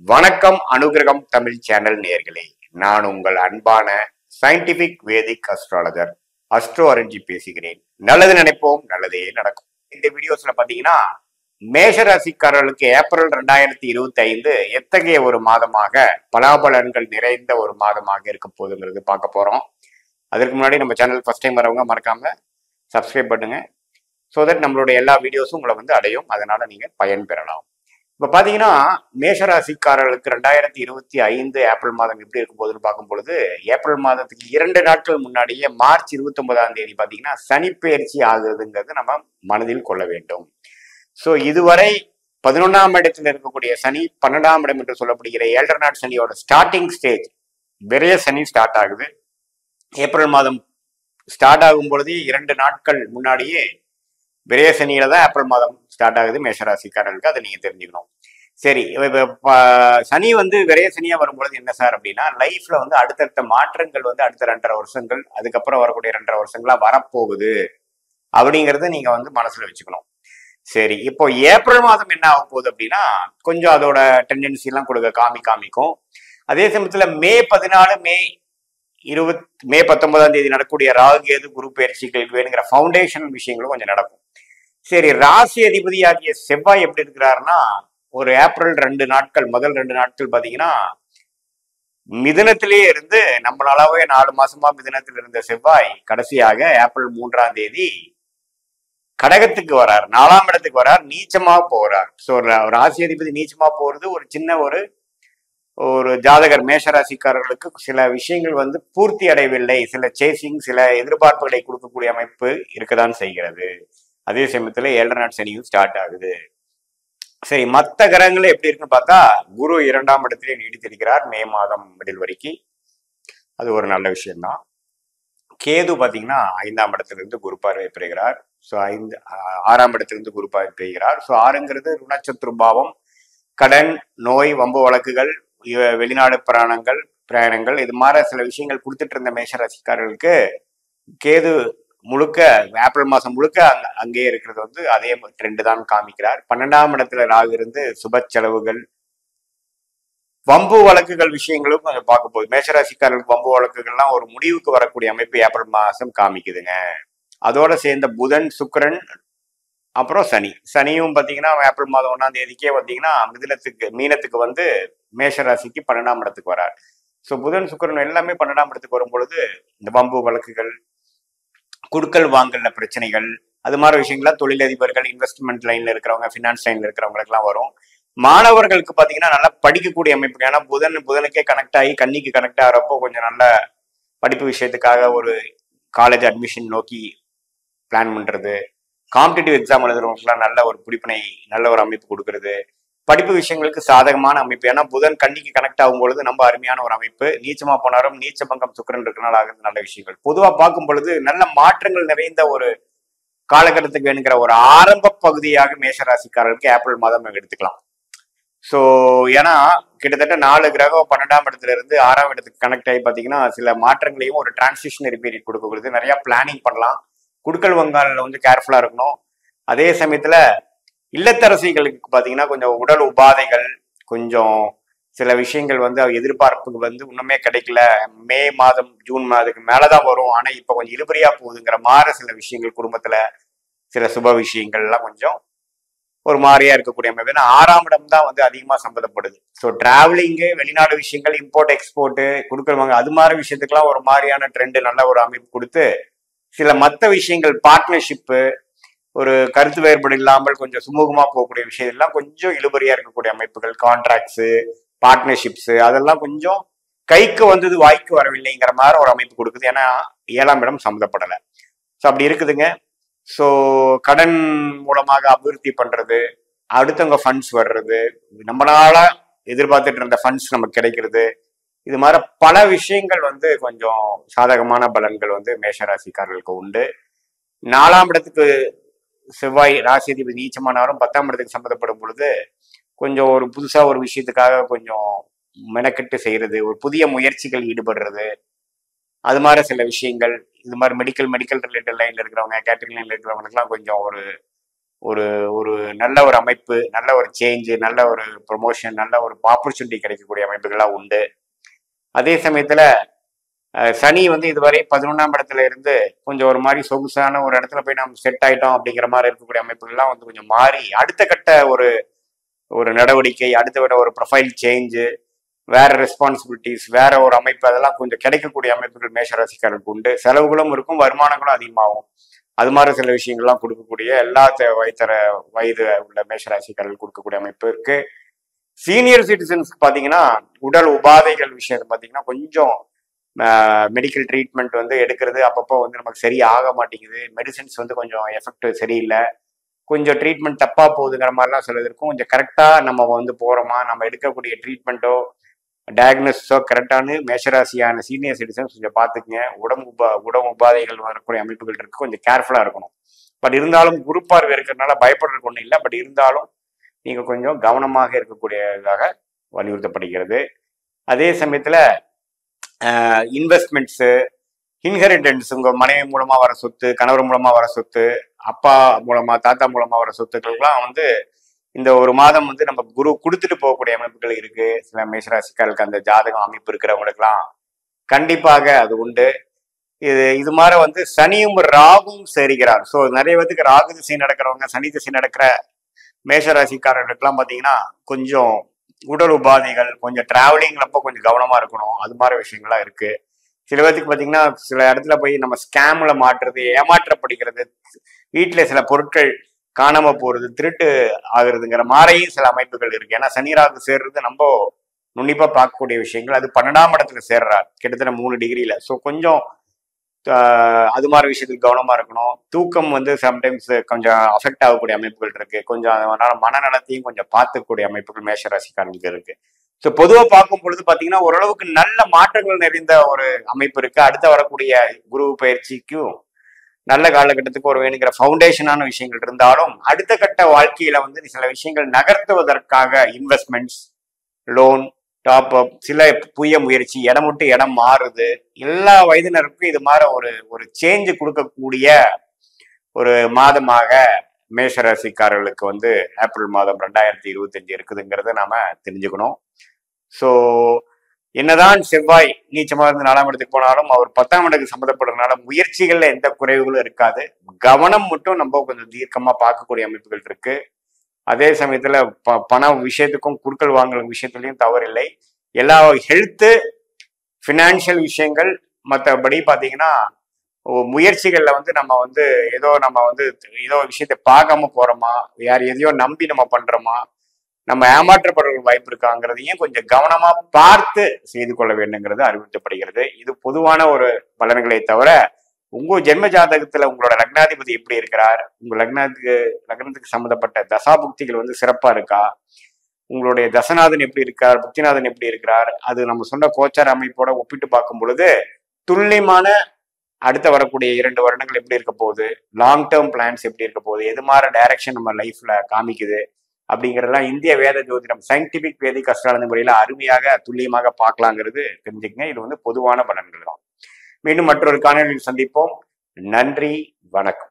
வணக்கம் அனுகிரகம் தமிழ் சேனல் நேயர்களே. நான் உங்கள் அன்பான சயின்டிபிக் வேதிக் அஸ்ட்ராலஜர் அஸ்ட்ரோ அரஞ்சி பேசுகிறேன். நல்லது நினைப்போம், நல்லதே நடக்கும். இந்த வீடியோஸ்ல பாத்தீங்கன்னா மேஷ ராசிக்காரர்களுக்கு ஏப்ரல் 2025 எத்தகைய ஒரு மாதமாக பலாபலன்கள் நிறைந்த ஒரு மாதமாக இருக்க போகுதுங்கிறது பார்க்க போறோம். அதற்கு முன்னாடி நம்ம சேனல் ஃபர்ஸ்ட் டைம் வரவங்க மறக்காம சப்ஸ்கிரைப் பண்ணுங்க. ஸோ தட் நம்மளுடைய எல்லா வீடியோஸும் உங்களை அடையும். அதனால நீங்க பயன் பெறலாம். இப்ப பாத்தீங்கன்னா மேஷராசிக்காரர்களுக்கு 2025 ஏப்ரல் மாதம் எப்படி இருக்கும் போதுன்னு பார்க்கும் பொழுது, ஏப்ரல் மாதத்துக்கு 2 நாட்கள் முன்னாடியே மார்ச் 29ஆம் தேதி பாத்தீங்கன்னா சனிப்பெயர்ச்சி ஆகுதுங்கிறது நம்ம மனதில் கொள்ள வேண்டும். ஸோ இதுவரை 11ஆம் இடத்தில் இருக்கக்கூடிய சனி 12ஆம் இடம் என்று சொல்லப்படுகிற 7 நாட் சனியோட ஸ்டார்டிங் ஸ்டேஜ் விரைய சனி ஸ்டார்ட் ஆகுது. ஏப்ரல் மாதம் ஸ்டார்ட் ஆகும் பொழுது 2 நாட்கள் முன்னாடியே விரைய சனியில தான் ஏப்ரல் மாதம் ஸ்டார்ட் ஆகுது மேஷராசிக்காரர்களுக்கு. அதை நீங்க தெரிஞ்சுக்கணும். சரி, சனி விரைய சனியா வரும்பொழுது என்ன சார் அப்படின்னா, லைஃப்ல அடுத்தடுத்த மாற்றங்கள் அடுத்த 2.5 வருஷங்கள் அதுக்கப்புறம் வரக்கூடிய 2.5 வருஷங்களா வரப்போகுது அப்படிங்கறத நீங்க மனசுல வச்சுக்கணும். சரி, இப்போ ஏப்ரல் மாதம் என்ன ஆக போகுது அப்படின்னா, கொஞ்சம் அதோட டெண்டன்சி எல்லாம் காமிக்கும். அதே சமயத்துல மே 14 மே 19ஆம் தேதி நடக்கக்கூடிய ராகு கேது குரு பயிற்சிகள் வேணுங்கிற ஃபவுண்டேஷன் விஷயங்களும் கொஞ்சம் நடக்கும். சரி, ராசி அதிபதியாகிய செவ்வாய் எப்படி இருக்கிறாருன்னா, ஒரு ஏப்ரல் 2 நாட்கள் முதல் 2 நாட்கள் பாத்தீங்கன்னா மிதுனத்திலேயே இருந்து, நம்மளாலவே 4 மாசமா மிதுனத்தில் இருந்த செவ்வாய் கடைசியாக ஏப்ரல் 3ஆம் தேதி கடகத்துக்கு வரார், 4ஆம் இடத்துக்கு வரார், நீச்சமா போறார். ஸோ ராசி அதிபதி நீச்சமா போறது ஒரு சின்ன ஒரு ஜாதகர் மேஷராசிக்காரர்களுக்கு சில விஷயங்கள் பூர்த்தி அடையவில்லை, சில சேசிங், சில எதிர்பார்ப்புகளை கொடுக்கக்கூடிய அமைப்பு இருக்கதான் செய்கிறது. அதே சமயத்துல 7 நாட் சனியும் ஸ்டார்ட் ஆகுது. சரி, மற்ற கிரகங்கள் எப்படி இருக்குன்னு பார்த்தா, குரு 2ஆம் இடத்திலே நீடித்திருக்கிறார் மே மாதம் மிடில் வரைக்கும். அது ஒரு நல்ல விஷயம்தான். கேது பாத்தீங்கன்னா 5ஆம் இடத்திலிருந்து குரு பார்வை பெறுகிறார். ஸோ 6ஆம் இடத்திலிருந்து குரு பார்வை பெறுகிறார். ஸோ 6ங்கிறது ருணச்சத்ரு பாவம், கடன், நோய், வம்பு வழக்குகள், வெளிநாடு பிரயாணங்கள் இது மாதிரி சில விஷயங்கள் கொடுத்துட்டு இருந்த மேஷராசிக்காரர்களுக்கு கேது முழுக்க ஏப்ரல் மாசம் முழுக்க அங்கேயே இருக்கிறது அதே ட்ரெண்ட் தான் காமிக்கிறார். 12ஆம் இடத்துல ராகு இருந்து சுப செலவுகள், வம்பு வழக்குகள் விஷயங்களும் கொஞ்சம் பார்க்க போகுது. மேஷராசிக்காரர்களுக்கு வம்பு வழக்குகள்லாம் ஒரு முடிவுக்கு வரக்கூடிய அமைப்பு ஏப்ரல் மாசம் காமிக்குதுங்க. அதோட சேர்ந்த புதன், சுக்கிரன், அப்புறம் சனியும் பாத்தீங்கன்னா ஏப்ரல் மாதம் 1ஆம் தேதிக்கே பாத்தீங்கன்னா மீனத்துக்கு மேஷராசிக்கு 12ஆம் இடத்துக்கு வரார். ஸோ புதன் சுக்கிரன் எல்லாமே 12ஆம் இடத்துக்கு வரும் பொழுது இந்த வம்பு வழக்குகள், குடுக்கல் வாங்கல்ல பிரச்சனைகள், அது மாதிரி விஷயங்கள்லாம் தொழிலதிபர்கள், இன்வெஸ்ட்மெண்ட் லைன்ல இருக்கிறவங்க, ஃபினான்ஸ் லைன்ல இருக்கிறவங்களுக்கு எல்லாம் வரும். மாணவர்களுக்கு பாத்தீங்கன்னா நல்லா படிக்கக்கூடிய அமைப்பு. ஏன்னா புதனுக்கே கனெக்ட் ஆகி கன்னிக்கு கனெக்ட் ஆகிறப்போ கொஞ்சம் நல்ல படிப்பு விஷயத்துக்காக ஒரு காலேஜ் அட்மிஷன் நோக்கி பிளான் பண்றது, காம்படிட்டிவ் எக்ஸாம் எழுதுறவங்களுக்குலாம் நல்ல ஒரு பிடிப்பினை, நல்ல ஒரு அமைப்பு கொடுக்கறது, படிப்பு விஷயங்களுக்கு சாதகமான அமைப்பு. ஏன்னா புதன் கன்னிக்கு கனெக்ட் ஆகும் பொழுது நம்ம அருமையான ஒரு அமைப்பு. நீச்சமா போனாலும் நீச்ச பங்கம் சுக்கிரன் இருக்கனால ஆகிறது நல்ல விஷயங்கள். பொதுவா பார்க்கும் பொழுது நல்ல மாற்றங்கள் நிறைந்த ஒரு காலகட்டத்துக்கு வேணுங்கிற ஒரு ஆரம்ப பகுதியாக மேஷராசிக்காரர்களுக்கு ஏப்ரல் மாதம் எடுத்துக்கலாம். ஸோ ஏன்னா கிட்டத்தட்ட 4 கிரகம் 12ஆம் இடத்துல இருந்து 6ஆம் இடத்துக்கு கனெக்ட் ஆகி பாத்தீங்கன்னா சில மாற்றங்களையும் ஒரு டிரான்சிஷனரி பீரியட் கொடுக்கறது, நிறைய பிளானிங் பண்ணலாம். குடுக்கல் வங்காள கேர்ஃபுல்லா இருக்கணும். அதே சமயத்துல இல்லத்தரசிகளுக்கு பாத்தீங்கன்னா கொஞ்சம் உடல் உபாதைகள், கொஞ்சம் சில விஷயங்கள் எதிர்பார்ப்புக்கு இன்னுமே கிடைக்கல, மே மாதம் ஜூன் மாதத்துக்கு மேலதான் வரும், ஆனா இப்ப கொஞ்சம் இழுபறியா போகுதுங்கிற மாதிரி சில விஷயங்கள், குடும்பத்துல சில சுப விஷயங்கள் எல்லாம் கொஞ்சம் ஒரு மாதிரியா இருக்கக்கூடிய அமைப்பு. ஏன்னா 6ஆம் இடம் தான் அதிகமா சம்பந்தப்படுது. ஸோ டிராவலிங்கு, வெளிநாடு விஷயங்கள், இம்போர்ட் எக்ஸ்போர்ட், கொடுக்கறவங்க அது மாதிரி விஷயத்துக்குலாம் ஒரு மாதிரியான ட்ரெண்ட், நல்ல ஒரு அமைப்பு கொடுத்து, சில மற்ற விஷயங்கள் பார்ட்னர்ஷிப்பு, ஒரு கருத்து வேறுபாடு இல்லாமல் கொஞ்சம் சுமூகமா போகக்கூடிய விஷயம் எல்லாம் கொஞ்சம் இழுபறியா இருக்கக்கூடிய அமைப்புகள், கான்ட்ராக்ட்ஸ், பார்ட்னர்ஷிப்ஸ் அதெல்லாம் கொஞ்சம் கைக்கு வந்தது வாய்க்கு வரவில்லைங்கிற மாதிரி ஒரு அமைப்பு கொடுக்குது. ஏன்னா 7ஆம் இடம் சம்மந்தப்படலை. ஸோ அப்படி இருக்குதுங்க. ஸோ கடன் மூலமாக அபிவிருத்தி பண்றது, அடுத்தவங்க ஃபண்ட்ஸ் வர்றது, நம்மளால எதிர்பார்த்துட்டு இருந்த ஃபண்ட்ஸ் நமக்கு கிடைக்கிறது, இது மாதிரி பல விஷயங்கள் கொஞ்சம் சாதகமான பலன்கள் மேஷராசிக்காரர்களுக்கு உண்டு. 4ஆம் இடத்துக்கு செவ்வாய் ராசி அதிபதி நீச்சமானாலும் 10ஆம் இடத்துக்கு சம்மந்தப்படும் பொழுது கொஞ்சம் ஒரு புதுசா ஒரு விஷயத்துக்காக கொஞ்சம் மெனக்கெட்டு செய்யறது, ஒரு புதிய முயற்சிகள் ஈடுபடுறது, அது மாதிரி சில விஷயங்கள், இது மாதிரி மெடிக்கல் ரிலேட்டட் லைன்ல இருக்கிறவங்க, கேட்டரிங் லைன்ல இருக்கிறவங்களுக்குலாம் கொஞ்சம் ஒரு ஒரு ஒரு நல்ல ஒரு அமைப்பு, நல்ல ஒரு சேஞ்சு, நல்ல ஒரு ப்ரொமோஷன், நல்ல ஒரு ஆப்பர்ச்சுனிட்டி கிடைக்கக்கூடிய அமைப்புகள்லாம் உண்டு. அதே சமயத்துல சனி வந்து இதுவரை 11ஆம் இடத்துல இருந்து கொஞ்சம் ஒரு மாதிரி சொகுசான ஒரு இடத்துல போய் நம்ம செட் ஆயிட்டோம் அப்படிங்கிற மாதிரி இருக்கக்கூடிய அமைப்புகள்லாம் வந்து கொஞ்சம் மாறி அடுத்த கட்ட ஒரு ஒரு நடவடிக்கை, அடுத்த விட ஒரு ப்ரொஃபைல் சேஞ்சு, வேற ரெஸ்பான்சிபிலிட்டிஸ், வேற ஒரு அமைப்பு, அதெல்லாம் கொஞ்சம் கிடைக்கக்கூடிய அமைப்புகள் மேஷராசிக்காரர்களுக்கு உண்டு. செலவுகளும் இருக்கும், வருமானங்களும் அதிகமாகும். அது மாதிரி சில விஷயங்கள்லாம் கொடுக்கக்கூடிய எல்லா வயது உள்ள மேஷராசிக்காரர்கள் கொடுக்கக்கூடிய அமைப்பு இருக்கு. சீனியர் சிட்டிசன்ஸ்க்கு பார்த்தீங்கன்னா உடல் உபாதைகள் விஷயம் பார்த்தீங்கன்னா கொஞ்சம் மெடிக்கல் ட்ரீட்மெண்ட் வந்து எடுக்கிறது அப்பப்போ வந்து நமக்கு சரியாக மாட்டேங்குது. மெடிசின்ஸ் வந்து கொஞ்சம் எஃபெக்ட் சரியில்லை, கொஞ்சம் ட்ரீட்மெண்ட் தப்பா போகுதுங்கிற மாதிரிலாம் சிலது இருக்கும். கொஞ்சம் கரெக்டா நம்ம வந்து போறோமா, நம்ம எடுக்கக்கூடிய ட்ரீட்மெண்ட்டோ டயக்னோசிஸோ கரெக்டானு மேஷராசியான சீனியர் சிட்டிசன்ஸ் கொஞ்சம் பார்த்துக்குங்க. உடம்பு உபாதைகள் வரக்கூடிய அமைப்புகள் இருக்கு, கொஞ்சம் கேர்ஃபுல்லா இருக்கணும். பட் இருந்தாலும் குரு பார்வை இருக்கிறதுனால பயப்படுறதுக்கு ஒன்றும் இல்லை. பட் இருந்தாலும் நீங்க கொஞ்சம் கவனமாக இருக்கக்கூடியதாக வலியுறுத்தப்படுகிறது. அதே சமயத்துல இன்வெஸ்ட்மெண்ட்ஸு, இன்ஹெரிட்டன்ஸ், உங்க மனைவி மூலமா வர சொத்து, கணவர் மூலமா வர சொத்து, அப்பா மூலமா, தாத்தா மூலமா வர சொத்துக்கள்லாம் வந்து இந்த ஒரு மாதம் வந்து நம்ம குரு கொடுத்துட்டு போகக்கூடிய அமைப்புகள் இருக்கு. சில மேஷராசிக்காரர்களுக்கு அந்த ஜாதகம் அமைப்பு இருக்கிறவங்களுக்குலாம் கண்டிப்பாக அது உண்டு. இது மாதிரி வந்து சனியும் ராகும் சேருகிறார். ஸோ நிறைய பேத்துக்கு ராகு திசை நடக்கிறவங்க, சனி திசை நடக்கிற மேஷராசிக்காரர்களுக்கெல்லாம் பார்த்தீங்கன்னா கொஞ்சம் உடல் உபாதைகள், கொஞ்சம் டிராவலிங்கிறப்போ கொஞ்சம் கவனமா இருக்கணும். அது மாதிரி விஷயங்கள்லாம் இருக்கு. சில பேருக்கு பார்த்தீங்கன்னா சில இடத்துல போய் நம்ம ஸ்கேம்ல மாட்டுறது, ஏமாற்றப்படுகிறது, வீட்டில் சில பொருட்கள் காணாம போறது, திருட்டு ஆகுறதுங்கிற மாதிரியும் சில அமைப்புகள் இருக்கு. ஏன்னா சனி ராகு சேர்றது நம்ம நுண்ணிப்பா பார்க்கக்கூடிய விஷயங்கள். அது 12ஆம் இடத்துல சேர்றார் கிட்டத்தட்ட 3 டிகிரியில. ஸோ கொஞ்சம் அது மாதிரி விஷயத்துக்கு கவனமா இருக்கணும். தூக்கம் வந்து சம்டைம்ஸ் கொஞ்சம் அஃபெக்ட் ஆகக்கூடிய அமைப்புகள் இருக்கு. கொஞ்சம் அதனால மனநலத்தையும் கொஞ்சம் பார்த்துக்கூடிய அமைப்புகள் மேஷராசிக்காரங்களுக்கு இருக்கு. ஸோ பொதுவாக பார்க்கும் பொழுது பார்த்தீங்கன்னா ஓரளவுக்கு நல்ல மாற்றங்கள் நிறைந்த ஒரு அமைப்பு இருக்கு. அடுத்த வரக்கூடிய குரு பயிற்சிக்கும் நல்ல காலகட்டத்துக்கு ஒரு வேணுங்கிற ஃபவுண்டேஷனான விஷயங்கள் இருந்தாலும் அடுத்த கட்ட வாழ்க்கையில வந்து சில விஷயங்கள் நகர்த்துவதற்காக இன்வெஸ்ட்மெண்ட்ஸ், லோன், டாப் அப், சில புதிய முயற்சி, இடம் விட்டு இடம் மாறுது, எல்லா வயதினருக்கும் இது மாதிரி ஒரு சேஞ்சு கொடுக்கக்கூடிய ஒரு மாதமாக மேஷராசிக்காரர்களுக்கு வந்து ஏப்ரல் மாதம் 2025 இருக்குதுங்கிறத நாம தெரிஞ்சுக்கணும். ஸோ என்னதான் செவ்வாய் நீச்சமா இருந்து 4ஆம் இடத்துக்கு போனாலும் அவர் 10ஆம் இடத்துக்கு சம்மந்தப்படுறதுனால முயற்சிகள்ல எந்த குறைவுகளும் இருக்காது. கவனம் மட்டும் நம்ம கொஞ்சம் தீர்க்கமா பார்க்கக்கூடிய அமைப்புகள் இருக்கு. அதே சமயத்துல பண விஷயத்துக்கும் குடுக்கல் வாங்கல் விஷயத்துலயும் தவறில்லை. எல்லா ஹெல்த்து, ஃபினான்ஷியல் விஷயங்கள், மற்றபடி பாத்தீங்கன்னா முயற்சிகள்ல வந்து நம்ம வந்து ஏதோ விஷயத்தை பார்க்காம போறோமா, எதையோ நம்பி நம்ம பண்றோமா, நம்ம ஏமாற்றப்படுற வாய்ப்பு இருக்காங்கிறதையும் கொஞ்சம் கவனமா பார்த்து செய்து கொள்ள வேண்டுங்கிறது அறிவுறுத்தப்படுகிறது. இது பொதுவான ஒரு பலன்களை தவிர உங்க ஜென்ம ஜாதகத்துல உங்களோட லக்னாதிபதி எப்படி இருக்கிறார், உங்க லக்னத்துக்கு சம்பந்தப்பட்ட தசாபுக்திகள் வந்து சிறப்பா இருக்கா, உங்களுடைய தசநாதன் எப்படி இருக்கார், புக்திநாதன் எப்படி இருக்கிறார், அது நம்ம சொன்ன கோச்சார அமைப்போட ஒப்பிட்டு பார்க்கும் பொழுது துல்லியமான அடுத்த வரக்கூடிய 2 வருடங்கள் எப்படி இருக்க போகுது, லாங் டேர்ம் பிளான்ஸ் எப்படி இருக்க போகுது, எது மாதிரி டைரக்ஷன் நம்ம லைஃப்ல காமிக்குது அப்படிங்கிறதெல்லாம் இந்திய வேத ஜோதிடம் சயின்டிபிக் வேதிக் அஸ்ட்ராலஜி முறையில அருமையாக துல்லியமாக பார்க்கலாங்கிறது தெரிஞ்சுக்கங்க. இது வந்து பொதுவான பலன்கள் தான். மீண்டும் மற்றொரு காணொலியில் சந்திப்போம். நன்றி, வணக்கம்.